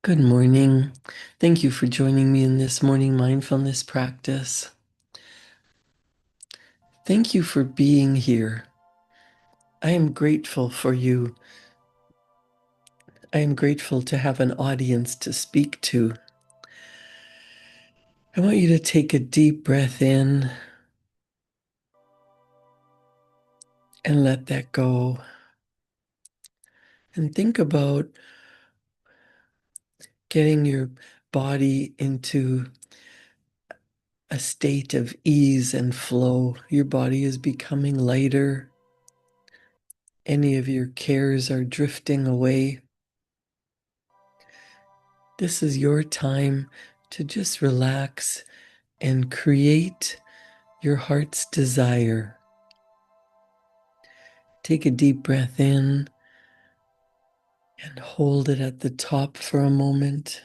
Good morning. Thank you for joining me in this morning mindfulness practice. Thank you for being here. I am grateful for you. I am grateful to have an audience to speak to. I want you to take a deep breath in and let that go. And think about getting your body into a state of ease and flow. Your body is becoming lighter. Any of your cares are drifting away. This is your time to just relax and create your heart's desire. Take a deep breath in and hold it at the top for a moment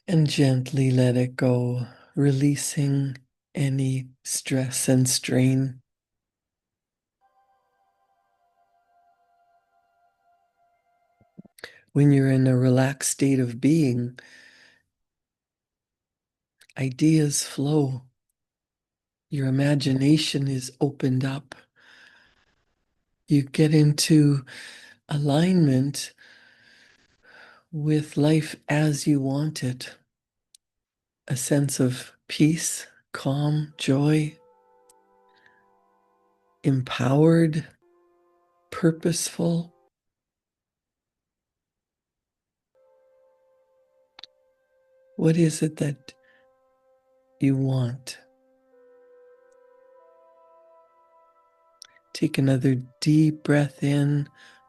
and gently let it go, releasing any stress and strain. When you're in a relaxed state of being, ideas flow. Your imagination is opened up. You get into alignment with life as you want it. A sense of peace, calm, joy, empowered, purposeful. What is it that you want? Take another deep breath in,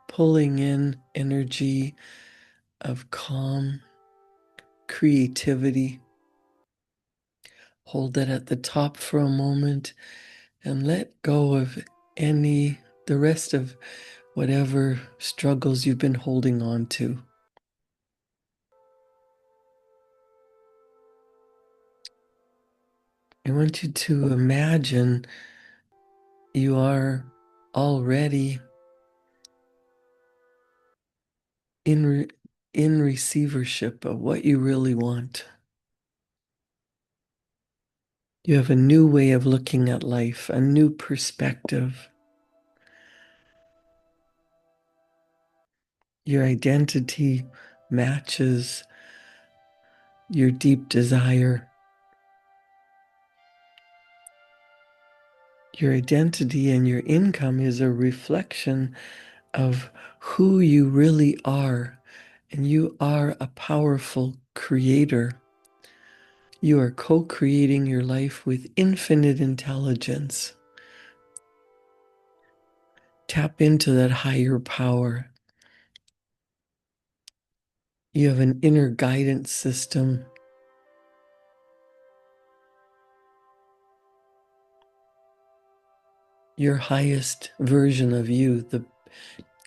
pulling in energy of calm, creativity. Hold it at the top for a moment and let go of the rest of whatever struggles you've been holding on to. I want you to imagine you are already in, in receivership of what you really want. You have a new way of looking at life, a new perspective. Your identity matches your deep desire. Your identity and your income is a reflection of who you really are. And you are a powerful creator. You are co-creating your life with infinite intelligence. Tap into that higher power. You have an inner guidance system. Your highest version of you,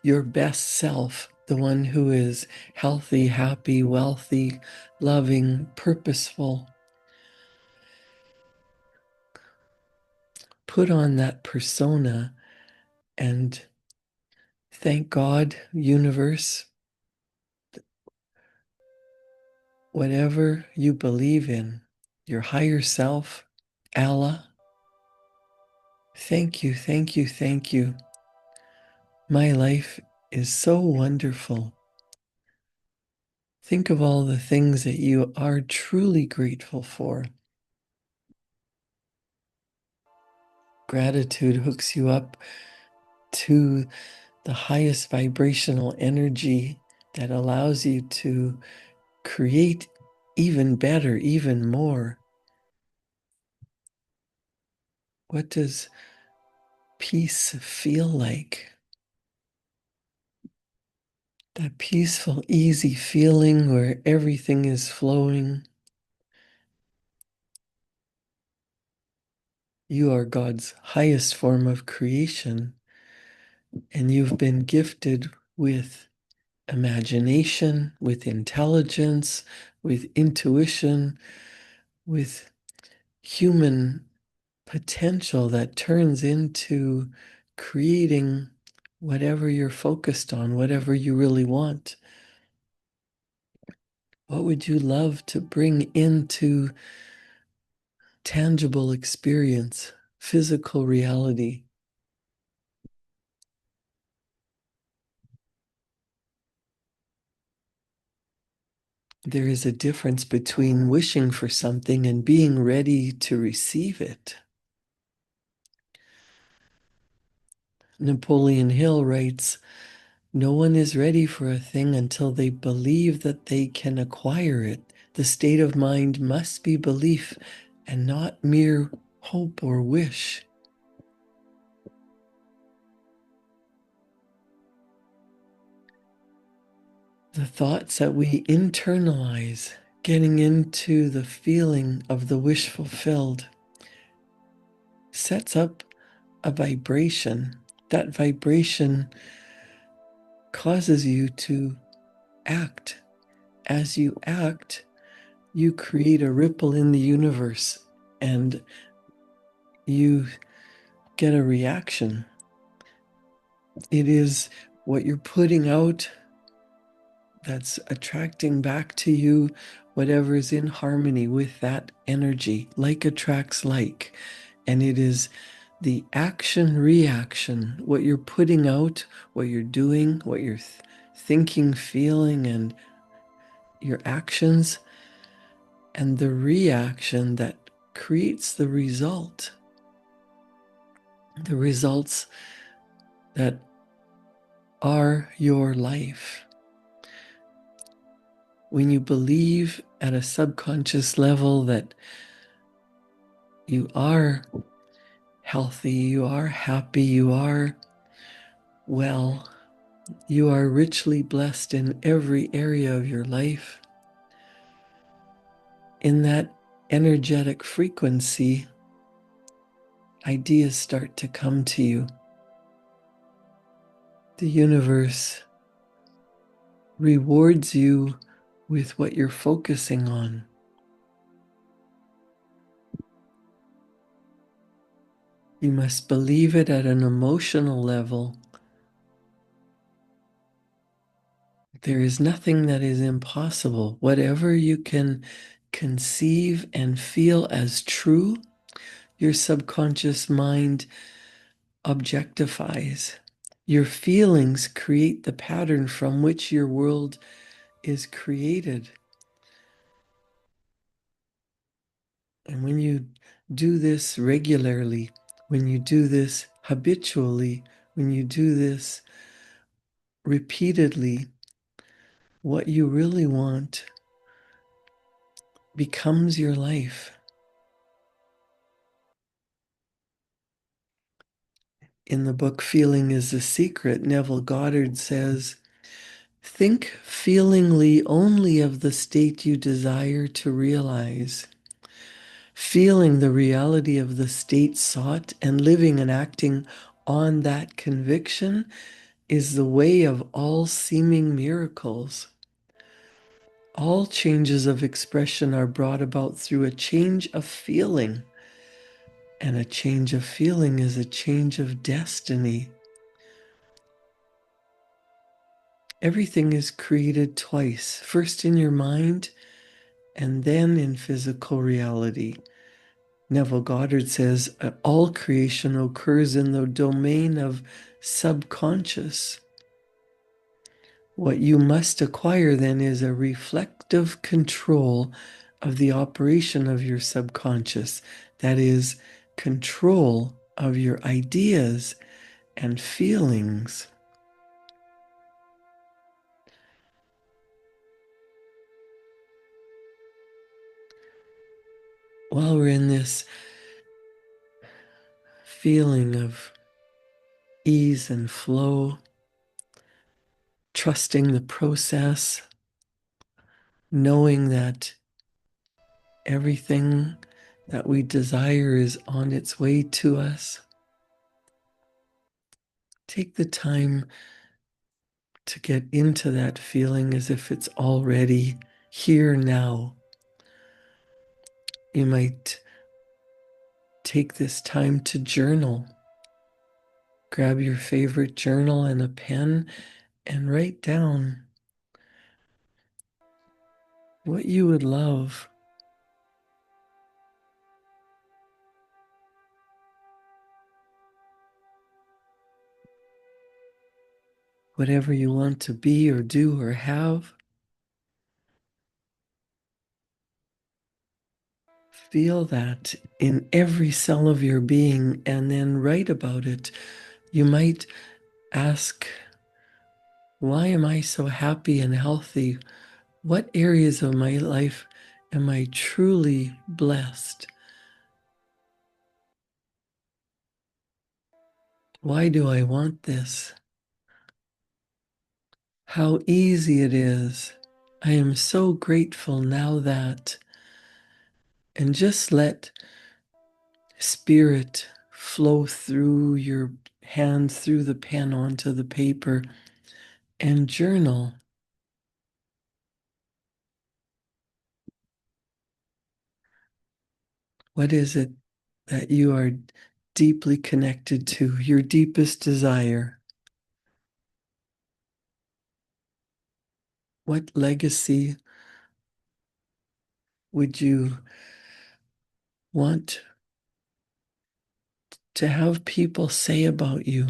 your best self, the one who is healthy, happy, wealthy, loving, purposeful. Put on that persona and thank God, universe, whatever you believe in, your higher self, Allah. Thank you, thank you, thank you. My life is so wonderful. Think of all the things that you are truly grateful for. Gratitude hooks you up to the highest vibrational energy that allows you to create even better, even more. What does peace feel like? That peaceful, easy feeling where everything is flowing. You are God's highest form of creation, and you've been gifted with imagination, with intelligence, with intuition, with human potential that turns into creating whatever you're focused on, whatever you really want. What would you love to bring into tangible experience, physical reality? There is a difference between wishing for something and being ready to receive it. Napoleon Hill writes, "No one is ready for a thing until they believe that they can acquire it. The state of mind must be belief and not mere hope or wish." The thoughts that we internalize, getting into the feeling of the wish fulfilled, sets up a vibration. That vibration causes you to act. As you act, you create a ripple in the universe and you get a reaction. It is what you're putting out that's attracting back to you whatever is in harmony with that energy. Like attracts like. And it is the action reaction, what you're putting out, what you're doing, what you're thinking, feeling, and your actions, and the reaction that creates the result. The results that are your life. When you believe at a subconscious level that you are healthy, you are happy, you are well, you are richly blessed in every area of your life, in that energetic frequency, ideas start to come to you. The universe rewards you with what you're focusing on. You must believe it at an emotional level. There is nothing that is impossible. Whatever you can conceive and feel as true, your subconscious mind objectifies. Your feelings create the pattern from which your world is created. And when you do this regularly, when you do this habitually, when you do this repeatedly, what you really want becomes your life. In the book Feeling is the Secret, Neville Goddard says, "Think feelingly only of the state you desire to realize. Feeling the reality of the state sought and living and acting on that conviction is the way of all seeming miracles. All changes of expression are brought about through a change of feeling, and a change of feeling is a change of destiny." Everything is created twice, first in your mind and then in physical reality. Neville Goddard says all creation occurs in the domain of subconscious. What you must acquire then is a reflective control of the operation of your subconscious. That is, control of your ideas and feelings. While we're in this feeling of ease and flow, trusting the process, knowing that everything that we desire is on its way to us, take the time to get into that feeling as if it's already here now. You might take this time to journal. Grab your favorite journal and a pen and write down what you would love. Whatever you want to be or do or have, feel that in every cell of your being and then write about it. You might ask, why am I so happy and healthy? What areas of my life am I truly blessed? Why do I want this? How easy it is. I am so grateful now that, and just let spirit flow through your hands, through the pen onto the paper, and journal. What is it that you are deeply connected to, your deepest desire? What legacy would you want to have people say about you?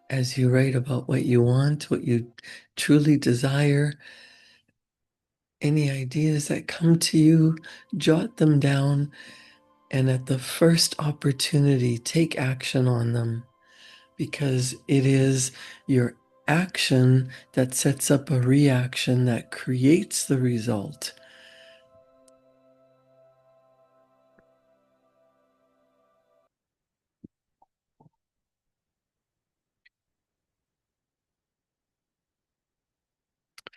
As you write about what you want, what you truly desire, any ideas that come to you, jot them down, and at the first opportunity, take action on them, because it is your action that sets up a reaction that creates the result.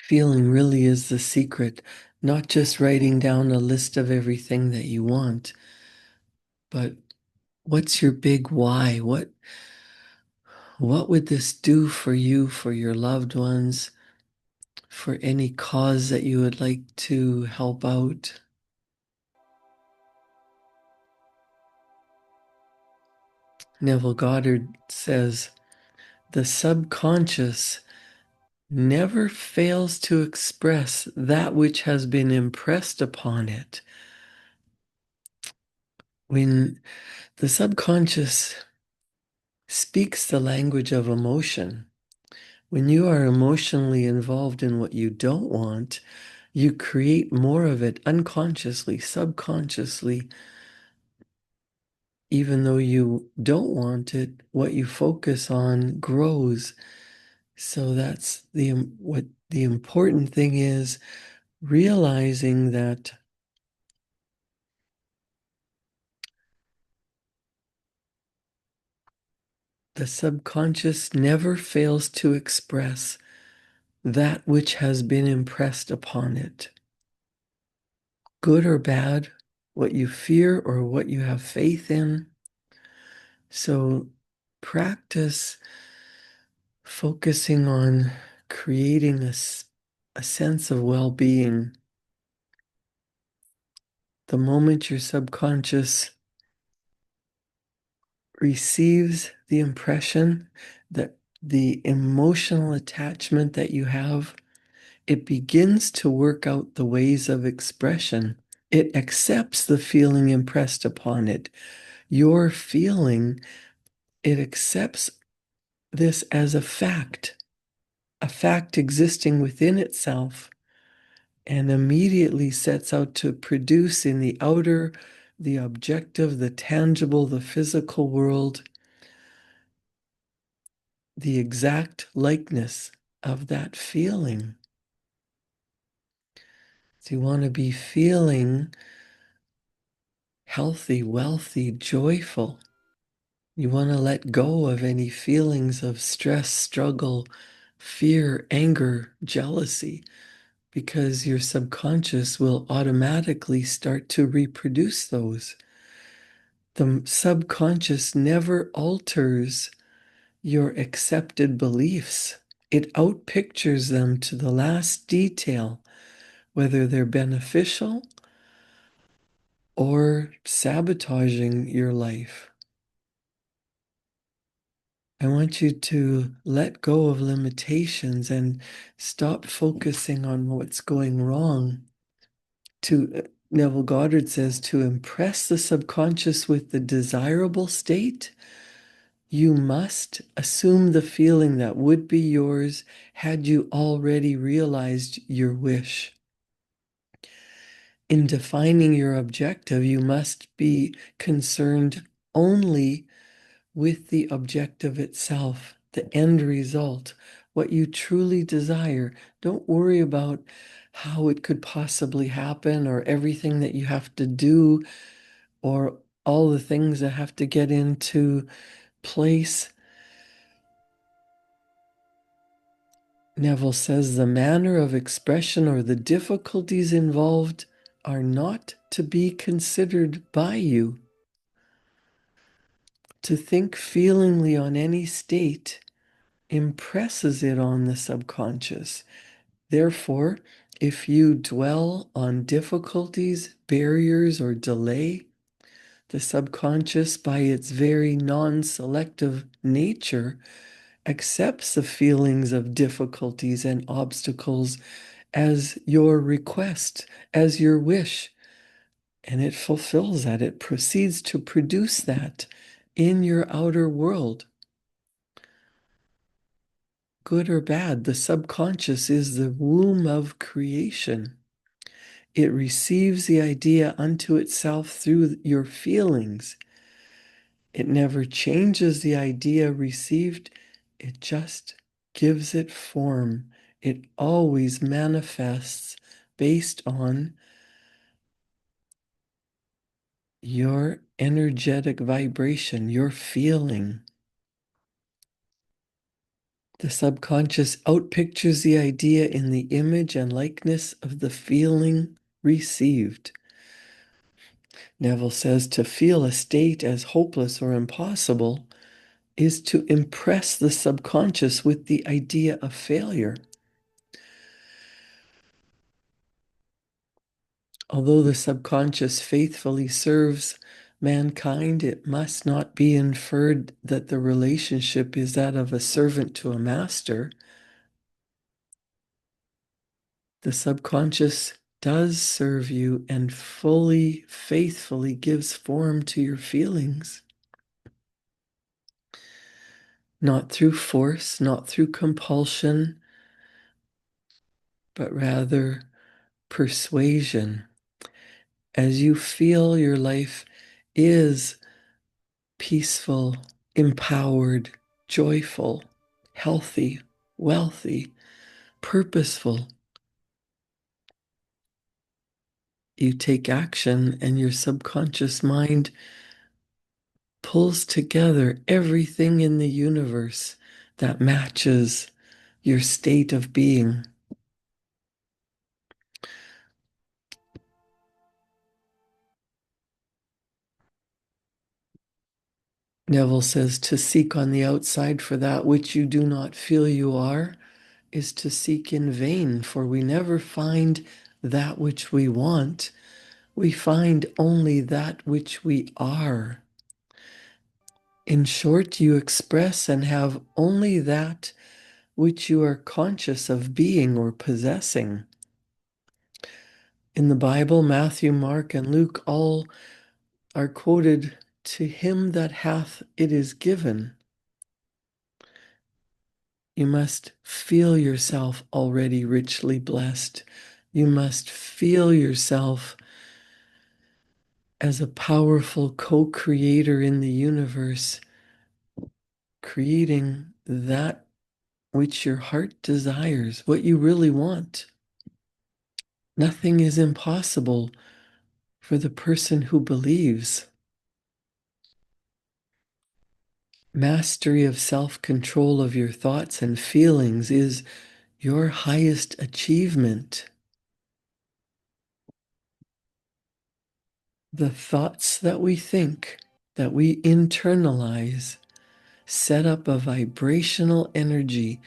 Feeling really is the secret, not just writing down a list of everything that you want, but what's your big why? What would this do for you, for your loved ones, for any cause that you would like to help out? Neville Goddard says, the subconscious never fails to express that which has been impressed upon it. When the subconscious speaks the language of emotion, when you are emotionally involved in what you don't want, you create more of it unconsciously, subconsciously. Even though you don't want it, what you focus on grows. So that's what the important thing is, realizing that the subconscious never fails to express that which has been impressed upon it, good or bad, what you fear or what you have faith in. So practice focusing on creating a sense of well-being. The moment your subconscious receives the impression that the emotional attachment that you have, it begins to work out the ways of expression. It accepts the feeling impressed upon it. Your feeling, it accepts this as a fact existing within itself, and immediately sets out to produce in the outer, the objective, the tangible, the physical world, the exact likeness of that feeling. So you want to be feeling healthy, wealthy, joyful. You want to let go of any feelings of stress, struggle, fear, anger, jealousy, because your subconscious will automatically start to reproduce those. The subconscious never alters your accepted beliefs. It outpictures them to the last detail, whether they're beneficial or sabotaging your life. I want you to let go of limitations and stop focusing on what's going wrong. Neville Goddard says, to impress the subconscious with the desirable state, you must assume the feeling that would be yours had you already realized your wish. In defining your objective, you must be concerned only with the objective itself, the end result, what you truly desire. Don't worry about how it could possibly happen or everything that you have to do or all the things that have to get into place. Neville says the manner of expression or the difficulties involved are not to be considered by you. To think feelingly on any state impresses it on the subconscious. Therefore, if you dwell on difficulties, barriers, or delay, the subconscious, by its very non-selective nature, accepts the feelings of difficulties and obstacles as your request, as your wish, and it fulfills that. It proceeds to produce that in your outer world. Good or bad, the subconscious is the womb of creation. It receives the idea unto itself through your feelings. It never changes the idea received, it just gives it form. It always manifests based on your energetic vibration, your feeling. The subconscious outpictures the idea in the image and likeness of the feeling received. Neville says to feel a state as hopeless or impossible is to impress the subconscious with the idea of failure. Although the subconscious faithfully serves mankind, it must not be inferred that the relationship is that of a servant to a master. The subconscious does serve you and fully, faithfully gives form to your feelings. Not through force, not through compulsion, but rather persuasion. As you feel your life is peaceful, empowered, joyful, healthy, wealthy, purposeful, you take action and your subconscious mind pulls together everything in the universe that matches your state of being. Neville says to seek on the outside for that which you do not feel you are is to seek in vain, for we never find that which we want. We find only that which we are. In short, you express and have only that which you are conscious of being or possessing. In the Bible, Matthew, Mark, and Luke all are quoted, "To him that hath it is given." You must feel yourself already richly blessed. You must feel yourself as a powerful co-creator in the universe, creating that which your heart desires, what you really want. Nothing is impossible for the person who believes. Mastery of self-control of your thoughts and feelings is your highest achievement. The thoughts that we think, that we internalize, set up a vibrational energy,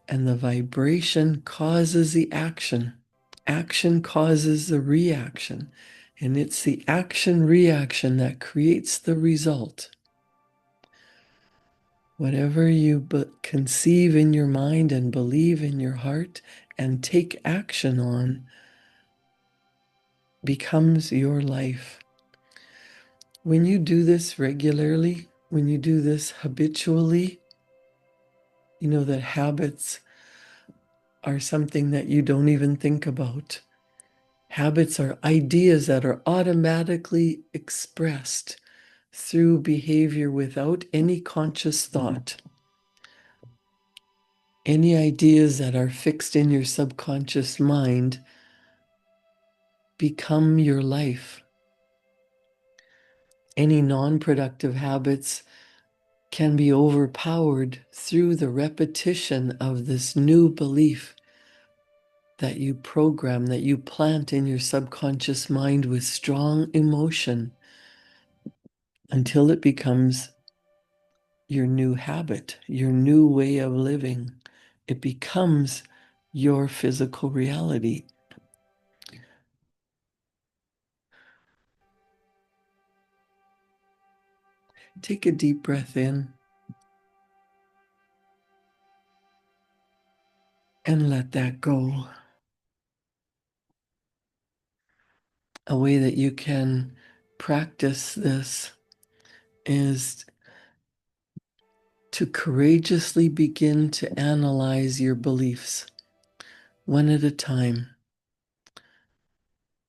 and the vibration causes the action. Action causes the reaction, and it's the action-reaction that creates the result. Whatever you conceive in your mind and believe in your heart and take action on becomes your life. When you do this regularly, when you do this habitually, you know that habits are something that you don't even think about. Habits are ideas that are automatically expressed through behavior without any conscious thought. Any ideas that are fixed in your subconscious mind become your life. Any non-productive habits can be overpowered through the repetition of this new belief that you program, that you plant in your subconscious mind with strong emotion until it becomes your new habit, your new way of living. It becomes your physical reality. Take a deep breath in and let that go. A way that you can practice this is to courageously begin to analyze your beliefs one at a time.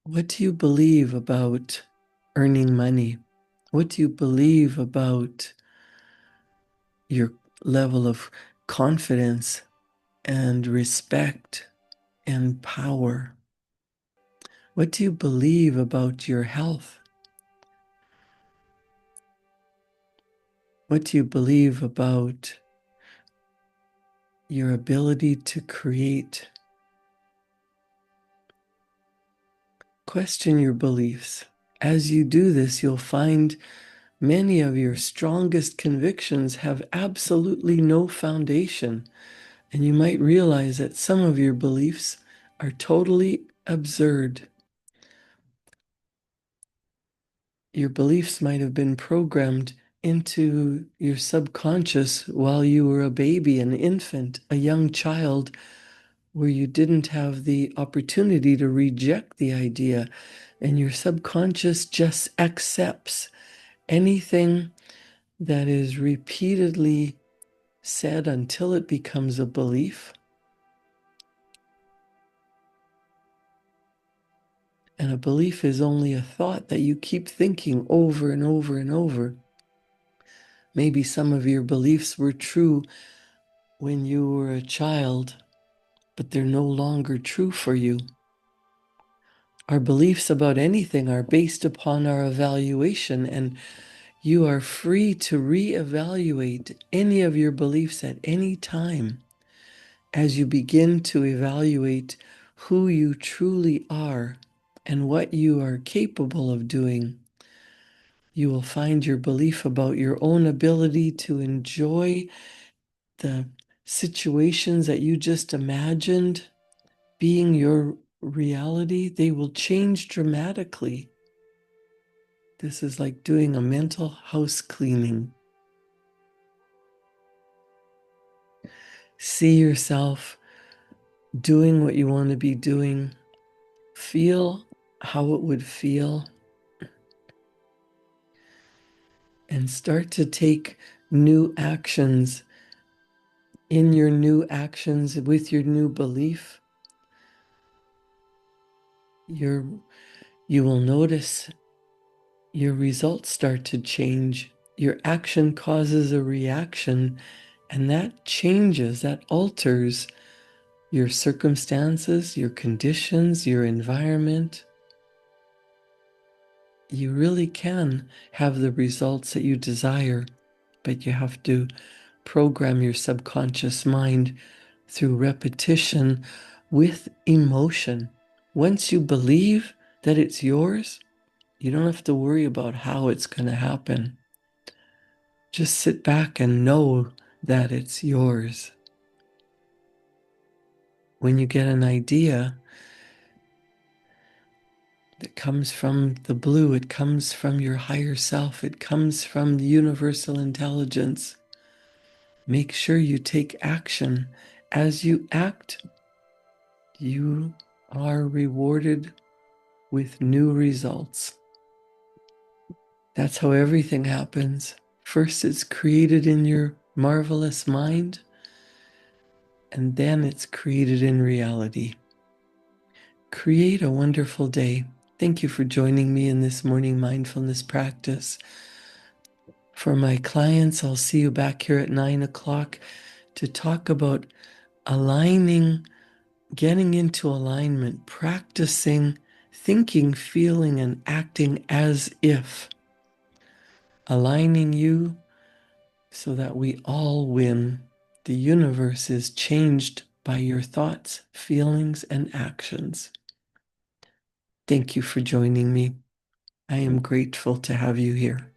What do you believe about earning money? What do you believe about your level of confidence and respect and power? What do you believe about your health? What do you believe about your ability to create? Question your beliefs. As you do this, you'll find many of your strongest convictions have absolutely no foundation, and you might realize that some of your beliefs are totally absurd. Your beliefs might have been programmed into your subconscious while you were a baby, an infant, a young child, where you didn't have the opportunity to reject the idea, and your subconscious just accepts anything that is repeatedly said until it becomes a belief. And a belief is only a thought that you keep thinking over and over and over. Maybe some of your beliefs were true when you were a child, but they're no longer true for you. Our beliefs about anything are based upon our evaluation, and you are free to reevaluate any of your beliefs at any time as you begin to evaluate who you truly are and what you are capable of doing. You will find your belief about your own ability to enjoy the situations that you just imagined being your reality, they will change dramatically. This is like doing a mental house cleaning. See yourself doing what you want to be doing. Feel how it would feel. And start to take new actions. In your new actions, with your new belief, you will notice your results start to change. Your action causes a reaction, and that changes, that alters your circumstances, your conditions, your environment. You really can have the results that you desire, but you have to program your subconscious mind through repetition with emotion. Once you believe that it's yours, you don't have to worry about how it's going to happen. Just sit back and know that it's yours. When you get an idea that comes from the blue, it comes from your higher self, it comes from the universal intelligence, make sure you take action. As you act, you are rewarded with new results. That's how everything happens. First, it's created in your marvelous mind, and then it's created in reality. Create a wonderful day. Thank you for joining me in this morning mindfulness practice. For my clients, I'll see you back here at 9 o'clock to talk about aligning, getting into alignment, practicing thinking, feeling, and acting as if, aligning you so that we all win. The universe is changed by your thoughts, feelings, and actions. Thank you for joining me. I am grateful to have you here.